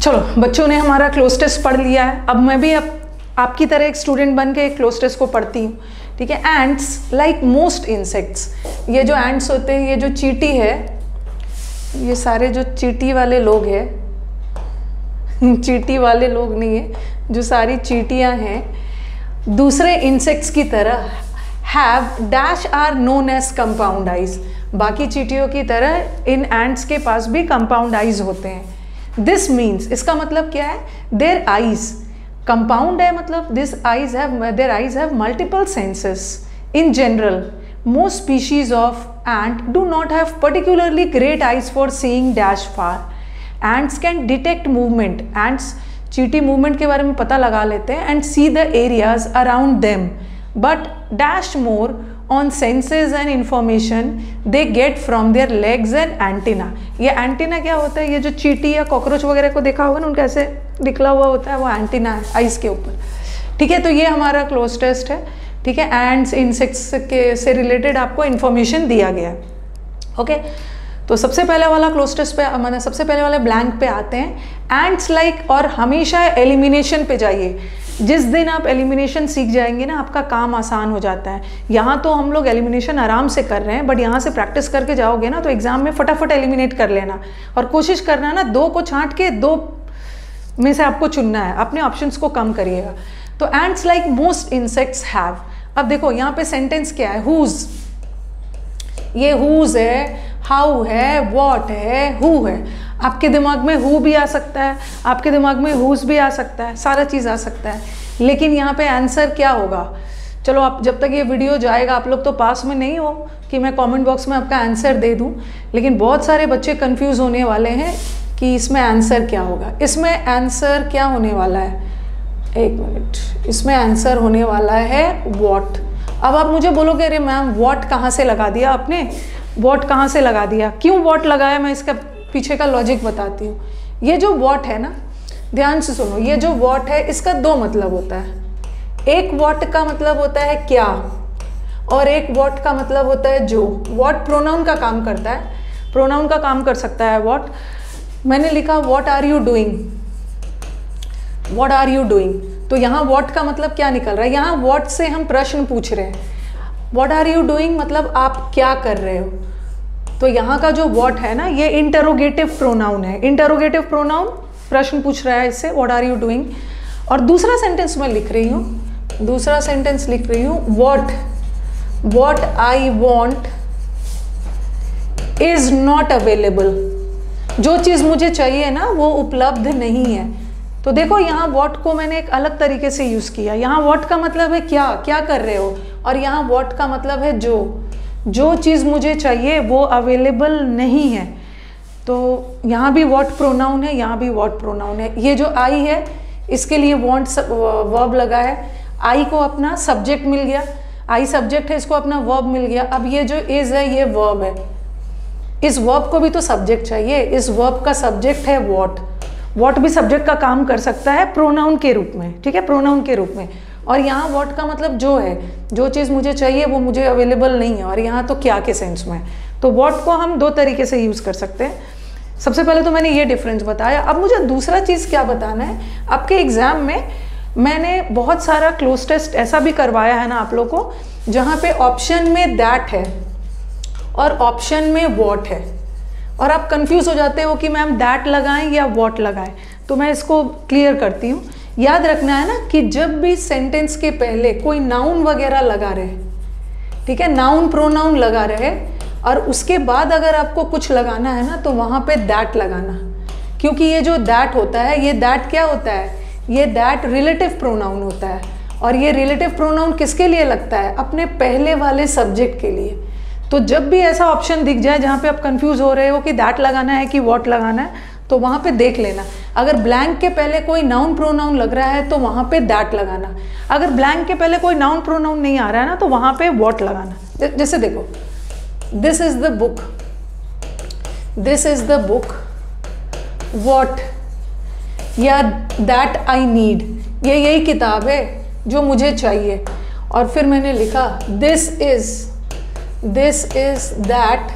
चलो बच्चों ने हमारा क्लोज टेस्ट पढ़ लिया है। अब मैं भी आपकी तरह एक स्टूडेंट बन के एक क्लोज टेस्ट को पढ़ती हूँ, ठीक है। एंट्स लाइक मोस्ट इंसेक्ट्स, ये जो एंट्स होते हैं, ये जो चींटी है, ये सारे जो चींटी वाले लोग हैं चींटी वाले लोग नहीं है, जो सारी चींटियाँ हैं दूसरे इंसेक्ट्स की तरह have dash are known as compound eyes. बाकी चींटियों की तरह इन एंट्स के पास भी कंपाउंड आइज होते हैं। दिस मीन्स, इसका मतलब क्या है, देयर आइज कंपाउंड है, मतलब this eyes have, their eyes have multiple senses. In general most species of ant do not have particularly great eyes for seeing dash far. Ants can detect movement. Ants चींटी movement के बारे में पता लगा लेते हैं and see the areas around them, but dash more on senses and information they get from their legs and antenna. ये antenna क्या होता है, ये जो चींटी या कॉकरोच वगैरह को देखा होगा ना, उनका ऐसे निकला हुआ होता है, वो एंटीना है आइस के ऊपर, ठीक है। तो ये हमारा क्लोज टेस्ट है, ठीक है। एंड्स इंसेक्ट्स के से रिलेटेड आपको इन्फॉर्मेशन दिया गया है, ओके। तो सबसे पहले वाला क्लोज टेस्ट पे, मैंने सबसे पहले वाले ब्लैंक पे आते हैं। एंड्स लाइक, और हमेशा एलिमिनेशन पे जाइए। जिस दिन आप एलिमिनेशन सीख जाएंगे ना, आपका काम आसान हो जाता है। यहाँ तो हम लोग एलिमिनेशन आराम से कर रहे हैं, बट यहाँ से प्रैक्टिस करके जाओगे ना तो एग्जाम में फटाफट एलिमिनेट कर लेना, और कोशिश करना ना 2 को छांट के 2 में से आपको चुनना है, अपने ऑप्शंस को कम करिएगा। तो ends like most insects have, अब देखो यहाँ पे सेंटेंस क्या है, हुज, ये हुज है, हाउ है, वॉट है, हु है। आपके दिमाग में हु भी आ सकता है, आपके दिमाग में हुज भी आ सकता है, सारा चीज़ आ सकता है, लेकिन यहाँ पे आंसर क्या होगा। चलो आप जब तक ये वीडियो जाएगा, आप लोग तो पास में नहीं हो कि मैं कमेंट बॉक्स में आपका आंसर दे दूँ, लेकिन बहुत सारे बच्चे कंफ्यूज होने वाले हैं कि इसमें आंसर क्या होगा। इसमें आंसर क्या होने वाला है, एक मिनट, इसमें आंसर होने वाला है वॉट। अब आप मुझे बोलोगे अरे मैम वॉट कहाँ से लगा दिया आपने, वॉट कहाँ से लगा दिया, क्यों वॉट लगाया, मैं इसका पीछे का लॉजिक बताती हूँ। ये जो वॉट है ना, ध्यान से सुनो, ये जो वॉट है इसका 2 मतलब होता है। एक वॉट का मतलब होता है क्या, और एक वॉट का मतलब होता है जो। वॉट प्रोनाउन का काम करता है, प्रोनाउन का काम कर सकता है वॉट। मैंने लिखा what are you doing, what are you doing, तो यहाँ व्हाट का मतलब क्या निकल रहा है, यहाँ व्हाट से हम प्रश्न पूछ रहे हैं। व्हाट आर यू डूइंग मतलब आप क्या कर रहे हो। तो यहाँ का जो व्हाट है ना, ये इंटरोगेटिव प्रोनाउन है। इंटरोगेटिव प्रोनाउन प्रश्न पूछ रहा है इससे, व्हाट आर यू डूइंग। और दूसरा सेंटेंस मैं लिख रही हूँ, दूसरा सेंटेंस लिख रही हूँ, what I want is not available. जो चीज़ मुझे चाहिए ना वो उपलब्ध नहीं है। तो देखो यहाँ व्हाट को मैंने एक अलग तरीके से यूज़ किया। यहाँ व्हाट का मतलब है क्या, क्या कर रहे हो, और यहाँ व्हाट का मतलब है जो चीज़ मुझे चाहिए वो अवेलेबल नहीं है। तो यहाँ भी व्हाट प्रोनाउन है, यहाँ भी व्हाट प्रोनाउन है। ये जो आई है इसके लिए वांट वर्ब लगा है, आई को अपना सब्जेक्ट मिल गया, आई सब्जेक्ट है, इसको अपना वर्ब मिल गया। अब ये जो इज है ये वर्ब है, इस वर्ब को भी तो सब्जेक्ट चाहिए, इस वर्ब का सब्जेक्ट है व्हाट। व्हाट भी सब्जेक्ट का काम कर सकता है प्रोनाउन के रूप में, ठीक है, प्रोनाउन के रूप में। और यहाँ व्हाट का मतलब जो है, जो चीज़ मुझे चाहिए वो मुझे अवेलेबल नहीं है, और यहाँ तो क्या के सेंस में। तो व्हाट को हम 2 तरीके से यूज़ कर सकते हैं। सबसे पहले तो मैंने ये डिफरेंस बताया। अब मुझे दूसरा चीज़ क्या बताना है, आपके एग्ज़ाम में मैंने बहुत सारा क्लोज टेस्ट ऐसा भी करवाया है ना आप लोग को, जहाँ पे ऑप्शन में दैट है और ऑप्शन में व्हाट है, और आप कंफ्यूज हो जाते हो कि मैम दैट लगाएं या व्हाट लगाएं। तो मैं इसको क्लियर करती हूँ। याद रखना है ना कि जब भी सेंटेंस के पहले कोई नाउन वगैरह लगा रहे, ठीक है, नाउन प्रोनाउन लगा रहे, और उसके बाद अगर आपको कुछ लगाना है ना तो वहाँ पे दैट लगाना, क्योंकि ये जो दैट होता है, ये दैट क्या होता है, ये दैट रिलेटिव प्रोनाउन होता है। और ये रिलेटिव प्रोनाउन किसके लिए लगता है, अपने पहले वाले सब्जेक्ट के लिए। तो जब भी ऐसा ऑप्शन दिख जाए जहाँ पे आप कंफ्यूज हो रहे हो कि दैट लगाना है कि व्हाट लगाना है, तो वहाँ पे देख लेना। अगर ब्लैंक के पहले कोई नाउन प्रोनाउन लग रहा है तो वहाँ पे दैट लगाना। अगर ब्लैंक के पहले कोई नाउन प्रोनाउन नहीं आ रहा है ना तो वहाँ पे व्हाट लगाना। जैसे देखो, this is the book, this is the book what, या दैट आई नीड, ये यही किताब है जो मुझे चाहिए। और फिर मैंने लिखा दिस इज दैट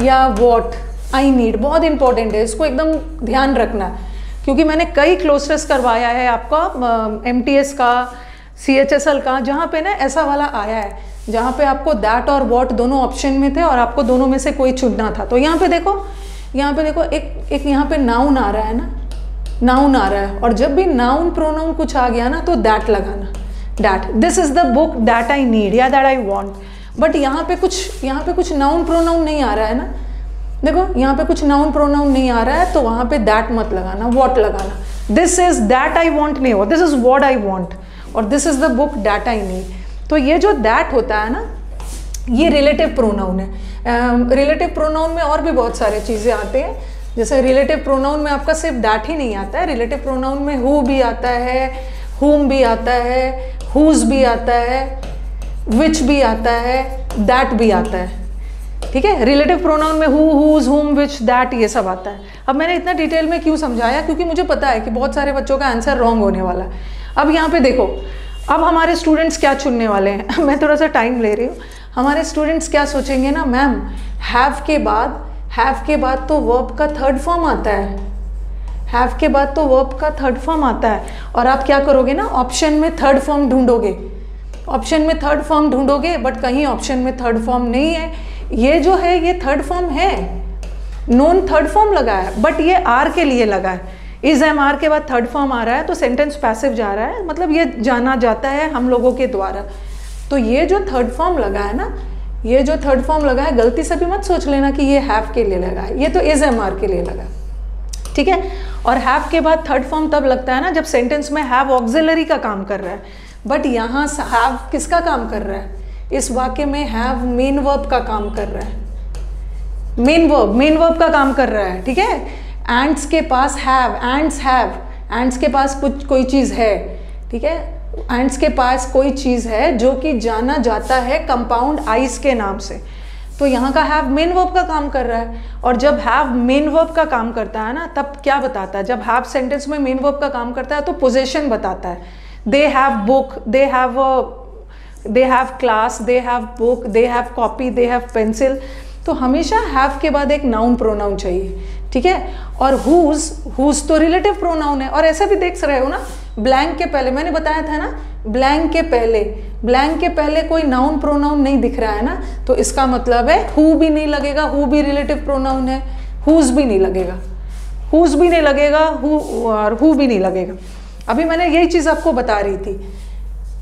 या व्हाट आई नीड। बहुत इंपॉर्टेंट है, इसको एकदम ध्यान रखना। क्योंकि मैंने कई क्लोस्टर्स करवाया है आपका MTS का, CHSL का, जहाँ पे ना ऐसा वाला आया है जहाँ पे आपको दैट और वॉट दोनों ऑप्शन में थे और आपको दोनों में से कोई चुनना था। तो यहाँ पे देखो एक यहाँ पे नाउन आ रहा है ना, नाउन आ रहा है, और जब भी नाउन प्रोनाउन कुछ आ गया ना तो दैट लगाना, that, this is the book that I need या दैट आई वांट। बट यहाँ पे कुछ नाउन प्रोनाउन नहीं आ रहा है ना, देखो यहाँ पे कुछ नाउन प्रोनाउन नहीं आ रहा है, तो वहाँ पे दैट मत लगाना, वॉट लगाना। This is that I want नहीं हो, this is what I want, और this is the book that I need. तो ये जो दैट होता है ना, ये रिलेटिव प्रोनाउन है। रिलेटिव प्रोनाउन में और भी बहुत सारे चीज़ें आते हैं, जैसे रिलेटिव प्रोनाउन में आपका सिर्फ दैट ही नहीं आता है, रिलेटिव प्रोनाउन में हु भी आता है, हुम भी आता है, हुज भी आता है, विच भी आता है, दैट भी आता है, ठीक है। रिलेटिव प्रोनाउन में हु, हुज, हुम, विच, दैट, ये सब आता है। अब मैंने इतना डिटेल में क्यों समझाया, क्योंकि मुझे पता है कि बहुत सारे बच्चों का आंसर रॉन्ग होने वाला है। अब यहाँ पे देखो, अब हमारे स्टूडेंट्स क्या चुनने वाले हैं मैं थोड़ा सा टाइम ले रही हूँ। हमारे स्टूडेंट्स क्या सोचेंगे ना, मैम हैव के बाद तो वर्ब का थर्ड फॉर्म आता है, हैव के बाद तो वर्ब का थर्ड फॉर्म आता है, और आप क्या करोगे ना, ऑप्शन में थर्ड फॉर्म ढूंढोगे, ऑप्शन में थर्ड फॉर्म ढूंढोगे, बट कहीं ऑप्शन में थर्ड फॉर्म नहीं है। ये जो है ये थर्ड फॉर्म है, नोन थर्ड फॉर्म लगा है, बट ये आर के लिए लगा है। इज एम आर के बाद थर्ड फॉर्म आ रहा है तो सेंटेंस पैसिव जा रहा है, मतलब ये जाना जाता है हम लोगों के द्वारा। तो ये जो थर्ड फॉर्म लगा है ना, ये जो थर्ड फॉर्म लगा है, गलती से भी मत सोच लेना कि ये हैव के लिए लगा है, ये तो इज एम आर के लिए लगा, ठीक है। और हैव के बाद थर्ड फॉर्म तब लगता है ना जब सेंटेंस में हैव ऑक्सिलरी का काम कर रहा है, बट यहाँ हैव किसका काम कर रहा है, इस वाक्य में हैव मेन वर्ब का काम कर रहा है, मेन वर्ब का काम कर रहा है, ठीक है। एंड्स के पास हैव, एंड्स के पास कुछ कोई चीज़ है, ठीक है, एंड्स के पास कोई चीज़ है जो कि जाना जाता है कंपाउंड आइज के नाम से, तो यहाँ का हैव मेन वर्ब का काम कर रहा है। और जब हैव मेन वर्ब का काम करता है ना, तब क्या बताता है, जब हैव सेंटेंस में मेन वर्ब का काम करता है तो पोजीशन बताता है। They have book, they have class, they have book, they have copy, they have pencil. तो हमेशा हैव के बाद एक नाउन प्रोनाउन चाहिए, ठीक है। और हुज तो रिलेटिव प्रोनाउन है, और ऐसा भी देख रहे हो ना, ब्लैंक के पहले मैंने बताया था ना, ब्लैंक के पहले कोई नाउन प्रोनाउन नहीं दिख रहा है ना, तो इसका मतलब है हु भी नहीं लगेगा, हु भी रिलेटिव प्रोनाउन है, हुज भी नहीं लगेगा, हु भी नहीं लगेगा। अभी मैंने यही चीज़ आपको बता रही थी,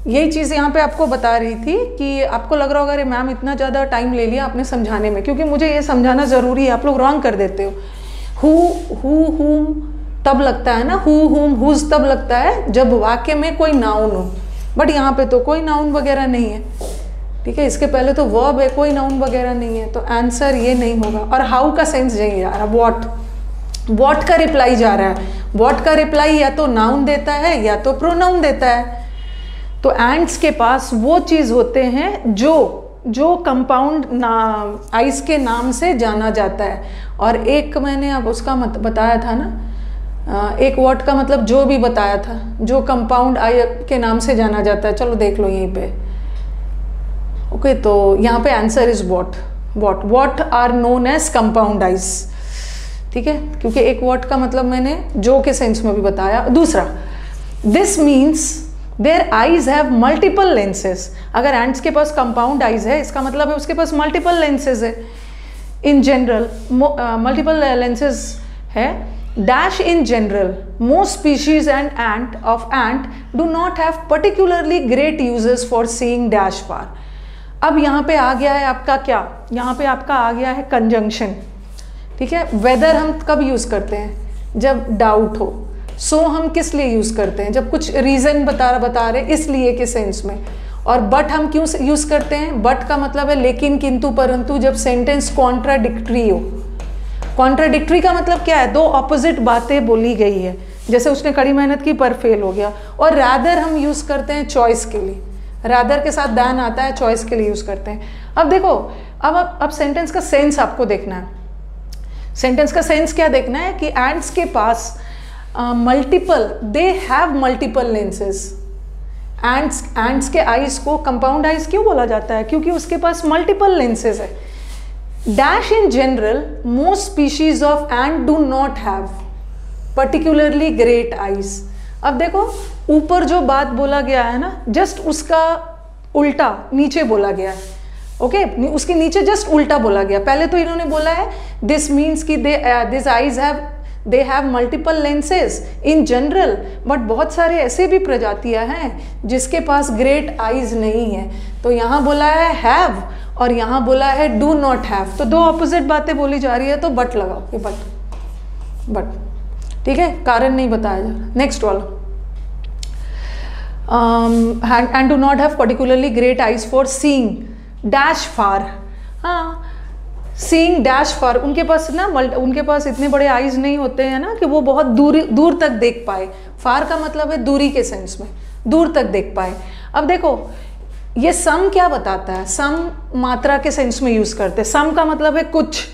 यही चीज़ यहाँ पे आपको बता रही थी कि आपको लग रहा होगा अरे मैम इतना ज़्यादा टाइम ले लिया आपने समझाने में, क्योंकि मुझे ये समझाना ज़रूरी है, आप लोग रॉन्ग कर देते हो। हु हुम तब लगता है ना, हु हुम हुज तब लगता है जब वाक्य में कोई नाउन हो, बट यहाँ पे तो कोई नाउन वगैरह नहीं है, ठीक है। इसके पहले तो वर्ब है, कोई नाउन वगैरह नहीं है, तो आंसर ये नहीं होगा। और हाउ का सेंस यही आ रहा, वॉट का रिप्लाई जा रहा है, वॉट का रिप्लाई या तो नाउन देता है या तो प्रोनाउन देता है। तो एंड्स के पास वो चीज़ होते हैं जो कंपाउंड आइस के नाम से जाना जाता है। और एक मैंने अब उसका बताया था ना, एक वॉट का मतलब जो भी बताया था, जो कंपाउंड आई के नाम से जाना जाता है। चलो देख लो यहीं पे, ओके। तो यहाँ पे answer is what are known as compound eyes, ठीक है, क्योंकि एक वॉट का मतलब मैंने जो के सेंस में भी बताया। दूसरा, this means their eyes have multiple lenses. अगर एंड्स के पास कंपाउंड आइज है, इसका मतलब है उसके पास मल्टीपल लेंसेज है। इन जनरल मल्टीपल लेंसेज है। Dash in general most species and ant of ant do not have particularly great uses for seeing dash far। अब यहाँ पे आ गया है आपका क्या, यहाँ पे आपका आ गया है कंजंक्शन, ठीक है। वेदर हम कब यूज़ करते हैं, जब डाउट हो। सो हम किस लिए यूज़ करते हैं, जब कुछ रीज़न बता रहे इसलिए के सेंस में। और बट हम क्यों यूज़ करते हैं, बट का मतलब है लेकिन, किंतु, परंतु, जब सेंटेंस कॉन्ट्राडिक्टरी हो। कॉन्ट्राडिक्टरी का मतलब क्या है, दो ऑपोजिट बातें बोली गई है, जैसे उसने कड़ी मेहनत की पर फेल हो गया। और रादर हम यूज़ करते हैं चॉइस के लिए, रादर के साथ दैन आता है, चॉइस के लिए यूज़ करते हैं। अब देखो, अब सेंटेंस का सेंस आपको देखना है। सेंटेंस का सेंस क्या देखना है कि एंड्स के पास multiple, they have multiple lenses. Ants के आइज को कंपाउंड आइज क्यों बोला जाता है, क्योंकि उसके पास मल्टीपल लेंसेज है। Dash in general most species of ant do not have, particularly great eyes. अब देखो ऊपर जो बात बोला गया है ना, जस्ट उसका उल्टा नीचे बोला गया है। ओके उसके नीचे जस्ट उल्टा बोला गया। पहले तो इन्होंने बोला है दिस मीन्स कि this eyes they have multiple lenses in general, but बहुत सारे ऐसे भी प्रजातियां हैं जिसके पास ग्रेट आईज नहीं है। तो यहाँ बोला है हैव और यहाँ बोला है डू नॉट हैव, तो दो ऑपोजिट बातें बोली जा रही है, तो बट लगाओ, ये बट ठीक है, कारण नहीं बताया जा रहा। नेक्स्ट वाला ant do not have particularly great eyes for seeing dash far. हाँ, सीइंग डैश फार, उनके पास इतने बड़े आईज नहीं होते हैं ना कि वो बहुत दूर तक देख पाए। फार का मतलब है दूरी के सेंस में, दूर तक देख पाए। अब देखो ये सम क्या बताता है, सम मात्रा के सेंस में यूज करते हैं। सम का मतलब है कुछ,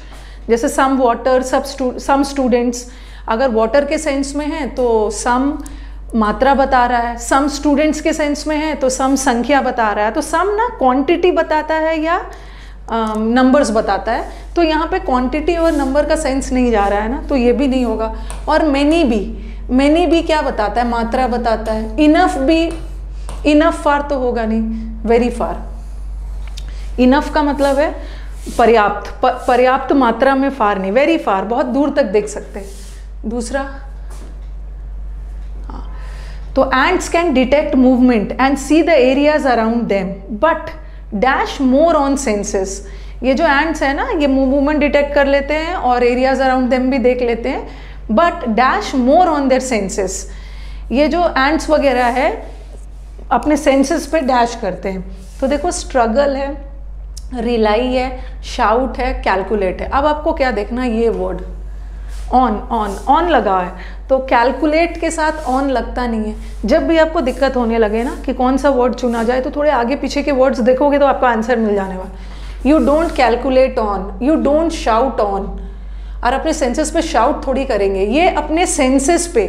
जैसे सम वाटर, सम स्टूडेंट्स। अगर वाटर के सेंस में है तो सम मात्रा बता रहा है, सम स्टूडेंट्स के सेंस में है तो सम संख्या बता रहा है। तो सम ना क्वांटिटी बताता है या नंबर्स बताता है, तो यहाँ पे क्वांटिटी और नंबर का सेंस नहीं जा रहा है ना, तो ये भी नहीं होगा। और मैनी भी क्या बताता है, मात्रा बताता है। इनफ भी, इनफ फार तो होगा नहीं, वेरी फार। इनफ का मतलब है पर्याप्त, पर्याप्त मात्रा में फार नहीं, वेरी फार, बहुत दूर तक देख सकते हैं। दूसरा तो ants can detect movement and see the areas around them but dash more on senses. ये जो एंट्स है ना, ये मूवमेंट डिटेक्ट कर लेते हैं और एरियाज अराउंड देम भी देख लेते हैं, but dash more on their senses. ये जो एंट्स वगैरह है अपने सेंसेस पे डैश करते हैं। तो देखो स्ट्रगल है, रिलाई है, शाउट है, कैलकुलेट है। अब आपको क्या देखना, ये वर्ड ऑन लगा है, तो कैलकुलेट के साथ ऑन लगता नहीं है। जब भी आपको दिक्कत होने लगे ना कि कौन सा वर्ड चुना जाए, तो थोड़े आगे पीछे के वर्ड्स देखोगे तो आपका आंसर मिल जाने वाला। You don't calculate on, you don't shout on. और अपने सेंसेस पे शाउट थोड़ी करेंगे, ये अपने सेंसेस पे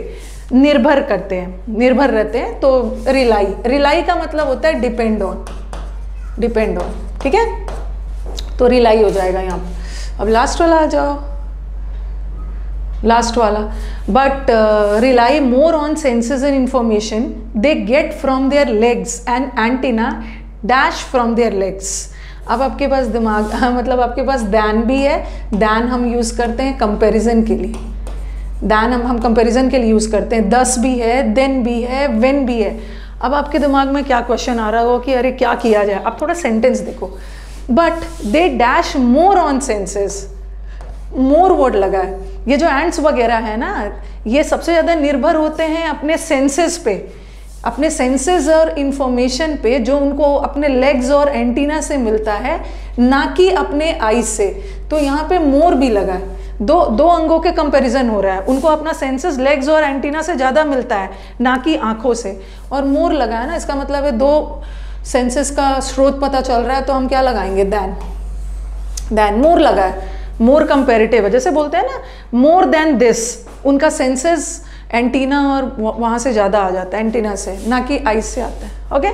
निर्भर करते हैं, निर्भर रहते हैं। तो रिलाई का मतलब होता है डिपेंड ऑन, ठीक है, तो रिलाई हो जाएगा यहाँ पे। अब लास्ट वाला आ जाओ, लास्ट वाला, but rely more on senses and information they get from there legs and antenna dash from there legs. अब आपके पास दिमाग मतलब आपके पास दैन भी है, दैन हम यूज करते हैं कंपैरिजन के लिए, दैन हम कंपैरिजन के लिए यूज करते हैं। दस भी है, देन भी है, व्हेन भी है। अब आपके दिमाग में क्या क्वेश्चन आ रहा हो कि अरे क्या किया जाए। अब थोड़ा सेंटेंस देखो, but they dash more on senses, more word लगा है। ये जो एंट्स वगैरह है ना, ये सबसे ज़्यादा निर्भर होते हैं अपने सेंसेस पे, अपने सेंसेस और इंफॉर्मेशन पे जो उनको अपने लेग्स और एंटीना से मिलता है, ना कि अपने आईज से। तो यहाँ पे मोर भी लगा है, दो अंगों के कंपैरिजन हो रहा है। उनको अपना सेंसेस लेग्स और एंटीना से ज़्यादा मिलता है, ना कि आँखों से। और मोर लगा है ना, इसका मतलब है दो सेंसेस का स्रोत पता चल रहा है, तो हम क्या लगाएंगे, दैन मोर लगा है, मोर कंपेरेटिव है। जैसे बोलते हैं ना मोर देन दिस, उनका सेंसेस एंटीना और वहाँ से ज़्यादा आ जाता है, एंटीना से, ना कि आईज से आता है। ओके।